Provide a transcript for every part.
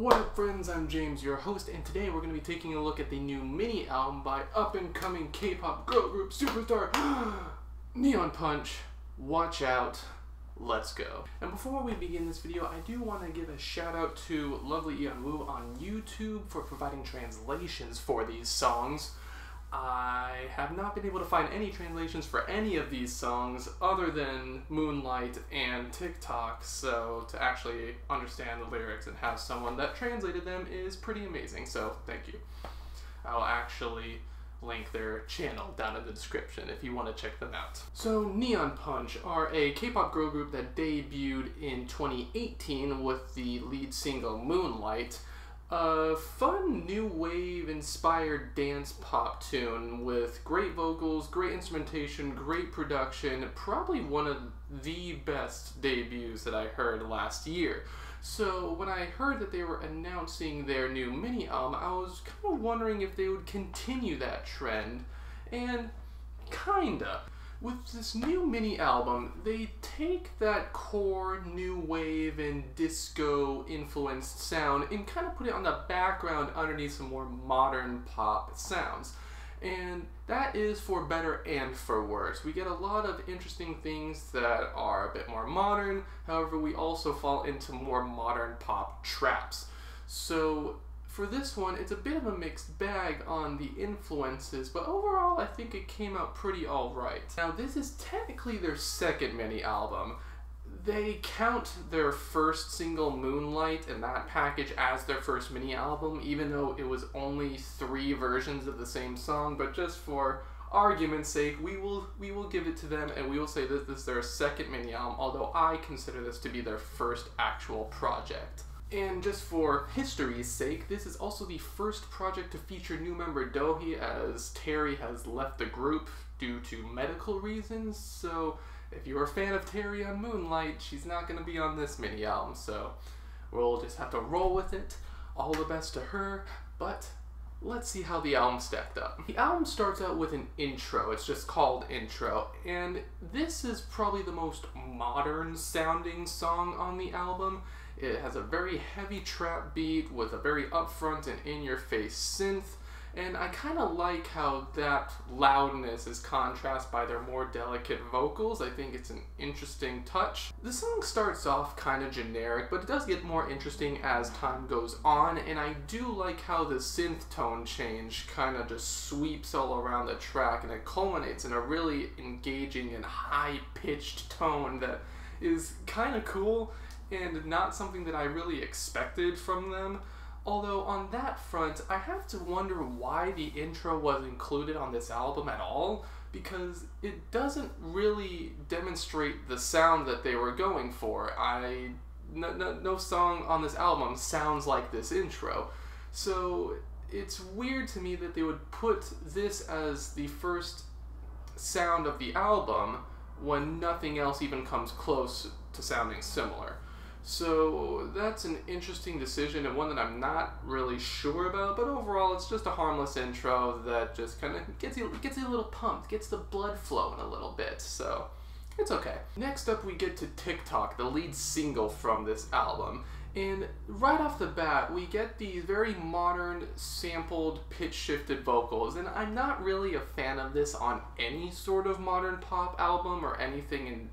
What up friends, I'm James, your host, and today we're going to be taking a look at the new mini album by up-and-coming K-pop girl group superstar NeonPunch. Watch out, let's go. And before we begin this video, I do want to give a shout out to lovely Yeonwoo on YouTube for providing translations for these songs. I have not been able to find any translations for any of these songs other than Moonlight and TikTok, so to actually understand the lyrics and have someone that translated them is pretty amazing, so thank you. I'll actually link their channel down in the description if you want to check them out. So NeonPunch are a K-pop girl group that debuted in 2018 with the lead single Moonlight. A fun new wave inspired dance pop tune with great vocals, great instrumentation, great production, probably one of the best debuts that I heard last year. So when I heard that they were announcing their new mini album, I was kind of wondering if they would continue that trend, and kinda. With this new mini album, they take that core new wave and disco influenced sound and kind of put it on the background underneath some more modern pop sounds. And that is for better and for worse. We get a lot of interesting things that are a bit more modern, however we also fall into more modern pop traps. So for this one, it's a bit of a mixed bag on the influences, but overall I think it came out pretty alright. Now this is technically their second mini album. They count their first single Moonlight and that package as their first mini album, even though it was only 3 versions of the same song, but just for argument's sake, we will give it to them and we will say that this is their second mini album, although I consider this to be their first actual project. And just for history's sake, this is also the first project to feature new member Dohee, as Terry has left the group due to medical reasons, so if you're a fan of Terry on Moonlight, she's not going to be on this mini album, so we'll just have to roll with it. All the best to her, but let's see how the album stacked up. The album starts out with an intro, it's just called Intro, and this is probably the most modern sounding song on the album. It has a very heavy trap beat with a very upfront and in-your-face synth, and I kind of like how that loudness is contrasted by their more delicate vocals. I think it's an interesting touch. The song starts off kind of generic, but it does get more interesting as time goes on, and I do like how the synth tone change kind of just sweeps all around the track, and it culminates in a really engaging and high-pitched tone that is kind of cool and not something that I really expected from them. Although on that front, I have to wonder why the intro was included on this album at all, because it doesn't really demonstrate the sound that they were going for. No song on this album sounds like this intro. So it's weird to me that they would put this as the first sound of the album when nothing else even comes close to sounding similar. So that's an interesting decision and one that I'm not really sure about, but overall it's just a harmless intro that just kind of gets you a little pumped, gets the blood flowing a little bit, so it's okay. Next up we get to TikTok, the lead single from this album. And right off the bat, we get these very modern, sampled, pitch-shifted vocals, and I'm not really a fan of this on any sort of modern pop album or anything in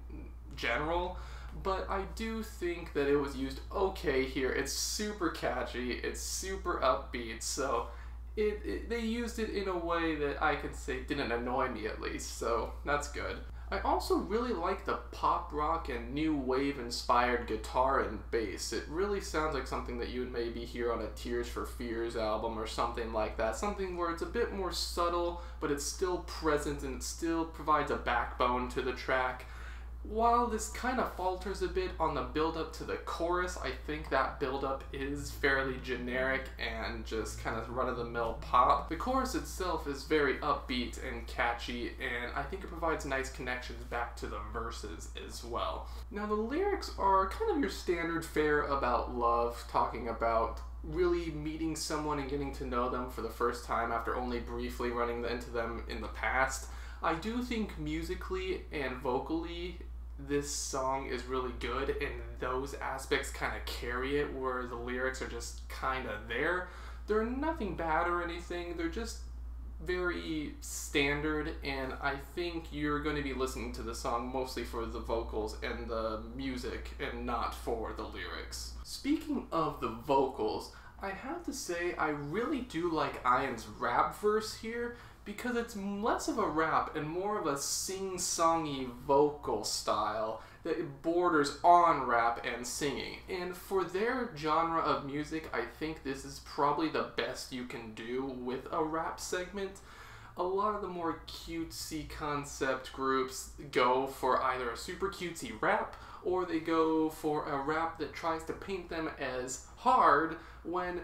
general, but I do think that it was used okay here. It's super catchy, it's super upbeat, so they used it in a way that I could say didn't annoy me at least, so that's good. I also really like the pop rock and new wave inspired guitar and bass. It really sounds like something that you would maybe hear on a Tears for Fears album or something like that. Something where it's a bit more subtle, but it's still present and it still provides a backbone to the track. While this kind of falters a bit on the build-up to the chorus, I think that build-up is fairly generic and just kind of run-of-the-mill pop. The chorus itself is very upbeat and catchy, and I think it provides nice connections back to the verses as well. Now the lyrics are kind of your standard fare about love, talking about really meeting someone and getting to know them for the first time after only briefly running into them in the past. I do think musically and vocally this song is really good and those aspects kind of carry it, where the lyrics are just kind of there. They're nothing bad or anything, they're just very standard, and I think you're going to be listening to the song mostly for the vocals and the music and not for the lyrics. Speaking of the vocals, I have to say I really do like Ian's rap verse here, because it's less of a rap and more of a sing-songy vocal style that borders on rap and singing. And for their genre of music, I think this is probably the best you can do with a rap segment. A lot of the more cutesy concept groups go for either a super cutesy rap, or they go for a rap that tries to paint them as hard when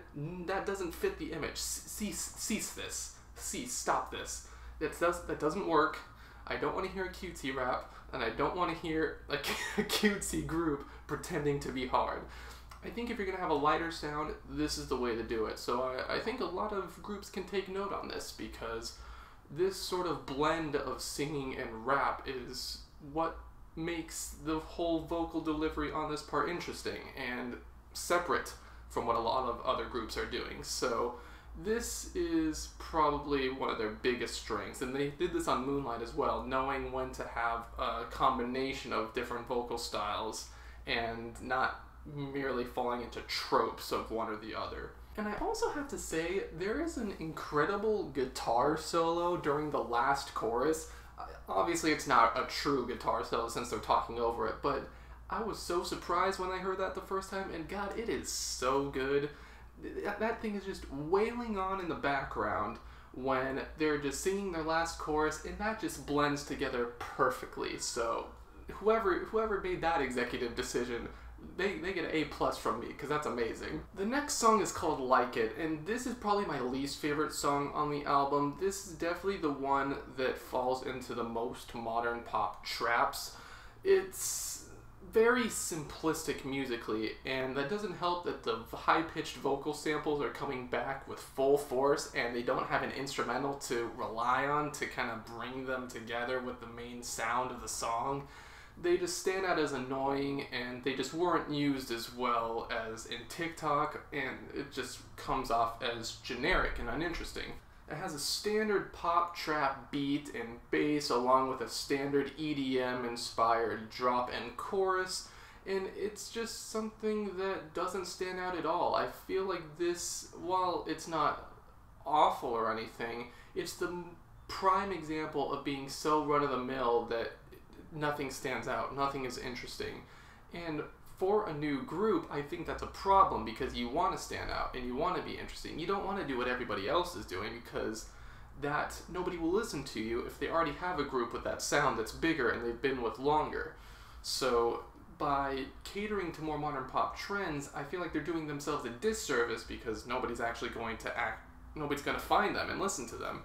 that doesn't fit the image. Cease this. Stop this. That doesn't work. I don't want to hear a cutesy rap, and I don't want to hear a cutesy group pretending to be hard. I think if you're going to have a lighter sound, this is the way to do it. So I think a lot of groups can take note on this, because this sort of blend of singing and rap is what makes the whole vocal delivery on this part interesting and separate from what a lot of other groups are doing. So this is probably one of their biggest strengths, and they did this on Moonlight as well, knowing when to have a combination of different vocal styles and not merely falling into tropes of one or the other. And I also have to say, there is an incredible guitar solo during the last chorus. Obviously it's not a true guitar solo since they're talking over it, but I was so surprised when I heard that the first time, and God, it is so good. That thing is just wailing on in the background when they're just singing their last chorus, and that just blends together perfectly. So whoever made that executive decision, they get an A+ from me, because that's amazing. The next song is called Like It, and this is probably my least favorite song on the album. This is definitely the one that falls into the most modern pop traps. It's very simplistic musically, and that doesn't help that the high-pitched vocal samples are coming back with full force, and they don't have an instrumental to rely on to kind of bring them together with the main sound of the song. They just stand out as annoying, and they just weren't used as well as in TikTok, and it just comes off as generic and uninteresting. It has a standard pop trap beat and bass along with a standard EDM inspired drop and chorus, and it's just something that doesn't stand out at all. I feel like this, while it's not awful or anything, it's the prime example of being so run-of-the-mill that nothing stands out, nothing is interesting. And for a new group, I think that's a problem, because you want to stand out and you want to be interesting. You don't want to do what everybody else is doing, because that nobody will listen to you if they already have a group with that sound that's bigger and they've been with longer. So by catering to more modern pop trends, I feel like they're doing themselves a disservice, because nobody's going to find them and listen to them.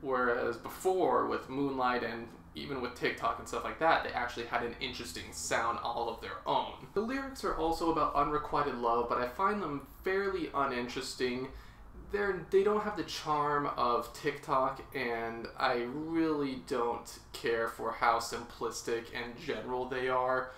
Whereas before, with Moonlight and even with TikTok and stuff like that, they actually had an interesting sound all of their own. The lyrics are also about unrequited love, but I find them fairly uninteresting. They don't have the charm of TikTok, and I really don't care for how simplistic and general they are.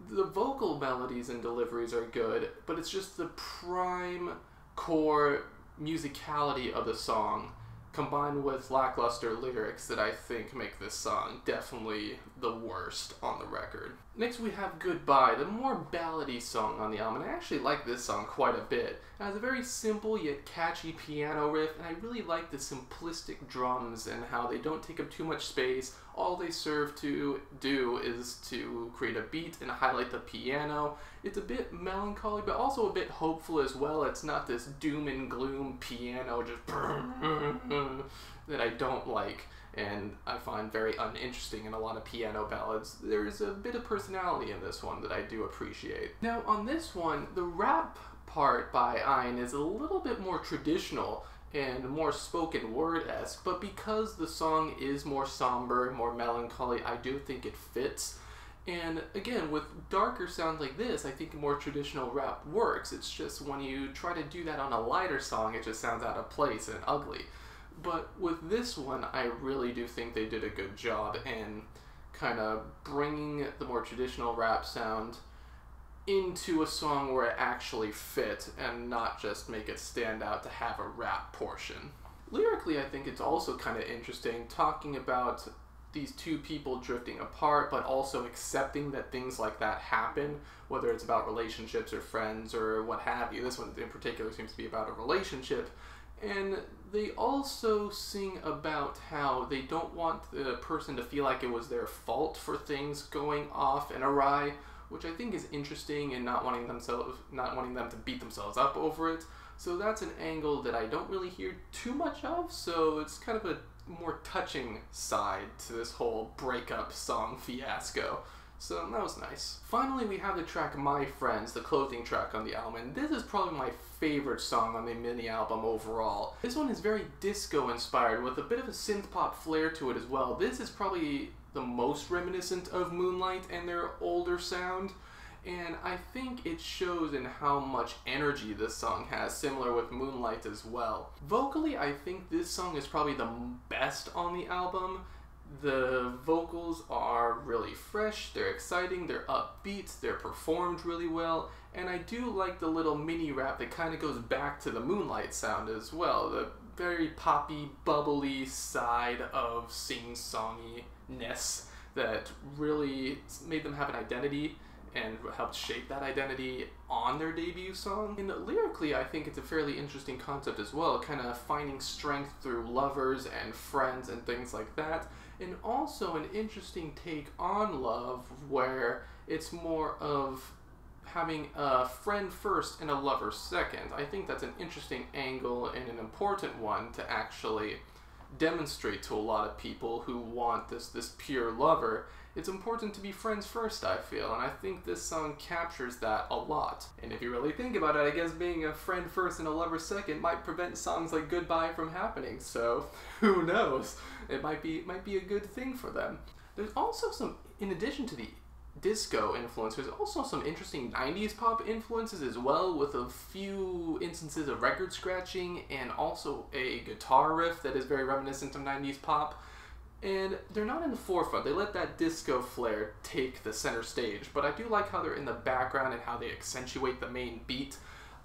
The vocal melodies and deliveries are good, but it's just the prime core musicality of the song combined with lackluster lyrics that I think make this song definitely the worst on the record. Next we have Goodbye, the more ballady song on the album, and I actually like this song quite a bit. It has a very simple yet catchy piano riff, and I really like the simplistic drums and how they don't take up too much space. All they serve to do is to create a beat and highlight the piano. It's a bit melancholy, but also a bit hopeful as well. It's not this doom and gloom piano just that I don't like, and I find very uninteresting in a lot of piano ballads. There's a bit of personality in this one that I do appreciate. Now on this one, the rap part by Ian is a little bit more traditional and more spoken word-esque, but because the song is more somber, more melancholy, I do think it fits. And again, with darker sounds like this, I think more traditional rap works. It's just when you try to do that on a lighter song, it just sounds out of place and ugly. But with this one, I really do think they did a good job in kind of bringing the more traditional rap sound into a song where it actually fit and not just make it stand out to have a rap portion. Lyrically, I think it's also kind of interesting talking about these two people drifting apart, but also accepting that things like that happen, whether it's about relationships or friends or what have you. This one in particular seems to be about a relationship. And they also sing about how they don't want the person to feel like it was their fault for things going off and awry, which I think is interesting, and not wanting them to beat themselves up over it. So that's an angle that I don't really hear too much of, so it's kind of a more touching side to this whole breakup song fiasco. So that was nice. Finally, we have the track My Friends, the clothing track on the album, and this is probably my favorite song on the mini album overall. This one is very disco inspired with a bit of a synth pop flair to it as well. This is probably the most reminiscent of Moonlight and their older sound, and I think it shows in how much energy this song has, similar with Moonlight as well. Vocally, I think this song is probably the best on the album. The vocals are really fresh, they're exciting, they're upbeat, they're performed really well, and I do like the little mini rap that kind of goes back to the Moonlight sound as well, the very poppy, bubbly side of sing-songiness that really made them have an identity and helped shape that identity on their debut song. And lyrically, I think it's a fairly interesting concept as well, kind of finding strength through lovers and friends and things like that. And also an interesting take on love where it's more of having a friend first and a lover second. I think that's an interesting angle and an important one to actually demonstrate to a lot of people who want this pure lover. It's important to be friends first, I feel, and I think this song captures that a lot. And if you really think about it, I guess being a friend first and a lover second might prevent songs like Goodbye from happening, so who knows? It might be a good thing for them. There's also some, in addition to the disco influence, there's also some interesting 90s pop influences as well, with a few instances of record scratching and also a guitar riff that is very reminiscent of 90s pop. And they're not in the forefront. They let that disco flair take the center stage, but I do like how they're in the background and how they accentuate the main beat.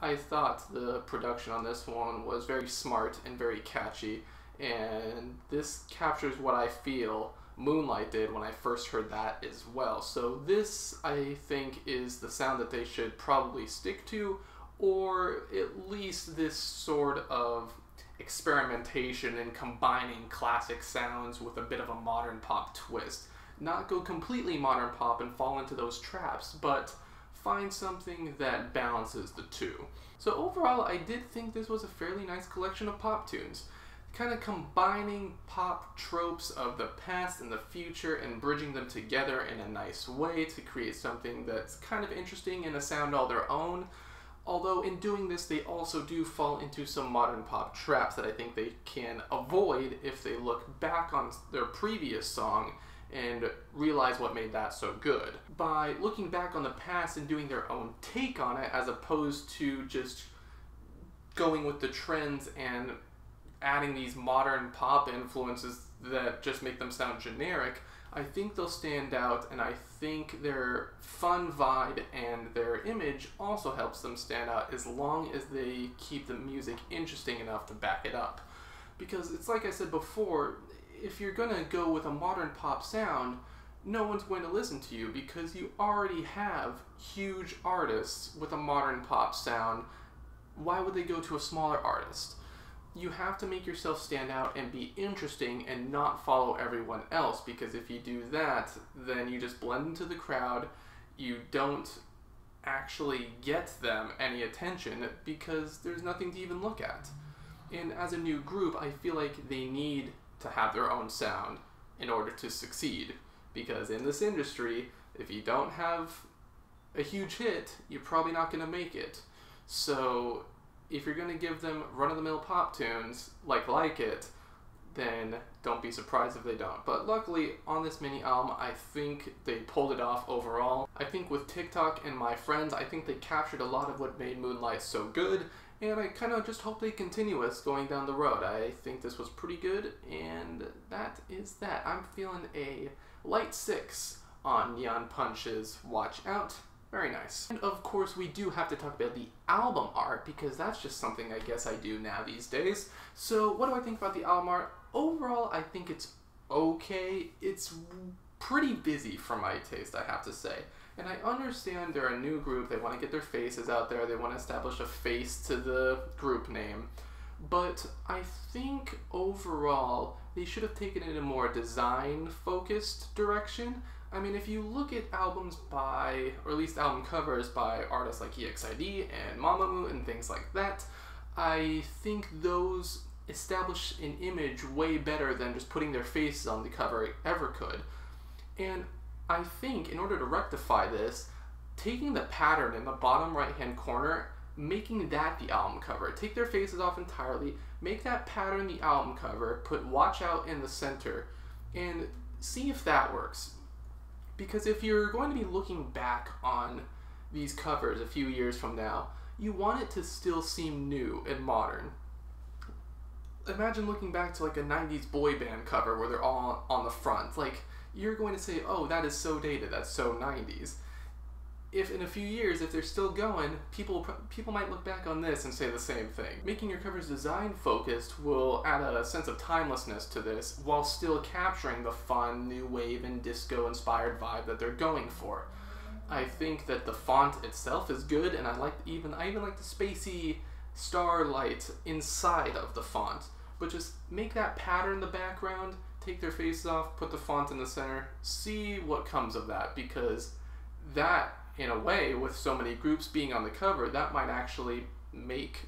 I thought the production on this one was very smart and very catchy, and this captures what I feel Moonlight did when I first heard that as well. So this, I think, is the sound that they should probably stick to, or at least this sort of experimentation and combining classic sounds with a bit of a modern pop twist. Not go completely modern pop and fall into those traps, but find something that balances the two. So overall, I did think this was a fairly nice collection of pop tunes, kind of combining pop tropes of the past and the future and bridging them together in a nice way to create something that's kind of interesting and a sound all their own. Although in doing this, they also do fall into some modern pop traps that I think they can avoid if they look back on their previous song and realize what made that so good. By looking back on the past and doing their own take on it, as opposed to just going with the trends and adding these modern pop influences that just make them sound generic, I think they'll stand out, and I think their fun vibe and their image also helps them stand out as long as they keep the music interesting enough to back it up. Because it's like I said before, if you're gonna go with a modern pop sound, no one's going to listen to you because you already have huge artists with a modern pop sound. Why would they go to a smaller artist? You have to make yourself stand out and be interesting and not follow everyone else, because if you do that, then you just blend into the crowd, you don't actually get them any attention because there's nothing to even look at. And as a new group, I feel like they need to have their own sound in order to succeed, because in this industry, if you don't have a huge hit, you're probably not going to make it. So if you're going to give them run-of-the-mill pop tunes like It, then don't be surprised if they don't. But luckily, on this mini album, I think they pulled it off overall. I think with TikTok and My Friends, I think they captured a lot of what made Moonlight so good, and I kind of just hope they continue us going down the road. I think this was pretty good, and that is that. I'm feeling a Light 6 on NeonPunch's Watch Out. Very nice. And of course we do have to talk about the album art, because that's just something I guess I do now these days. So what do I think about the album art? Overall, I think it's okay. It's pretty busy for my taste, I have to say. And I understand they're a new group, they want to get their faces out there, they want to establish a face to the group name. But I think overall they should have taken it in a more design-focused direction. I mean, if you look at albums by, or at least album covers by artists like EXID and Mamamoo and things like that, I think those establish an image way better than just putting their faces on the cover ever could. And I think in order to rectify this, taking the pattern in the bottom right-hand corner, making that the album cover, take their faces off entirely, make that pattern the album cover, put Watch Out in the center, and see if that works. Because if you're going to be looking back on these covers a few years from now, you want it to still seem new and modern. Imagine looking back to like a 90s boy band cover where they're all on the front. Like, you're going to say, oh, that is so dated, that's so 90s. If in a few years, if they're still going, people might look back on this and say the same thing. Making your covers design focused will add a sense of timelessness to this while still capturing the fun, new wave and disco inspired vibe that they're going for. I think that the font itself is good, and I even like the spacey starlight inside of the font. But just make that pattern the background, take their faces off, put the font in the center, see what comes of that, because that, in a way, with so many groups being on the cover, that might actually make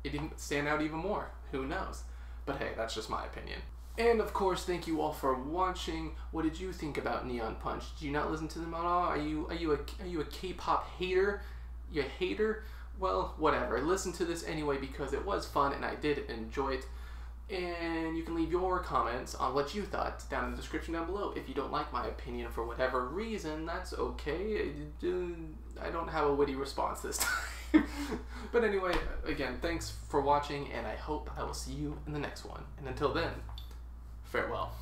it stand out even more. Who knows? But hey, that's just my opinion. And of course, thank you all for watching. What did you think about NeonPunch? Did you not listen to them at all? Are you a K-pop hater? You hater? Well, whatever. Listen to this anyway because it was fun and I did enjoy it. And you can leave your comments on what you thought down in the description down below. If you don't like my opinion for whatever reason, that's okay. I don't have a witty response this time. But anyway, again, thanks for watching, and I hope I will see you in the next one. And until then, farewell.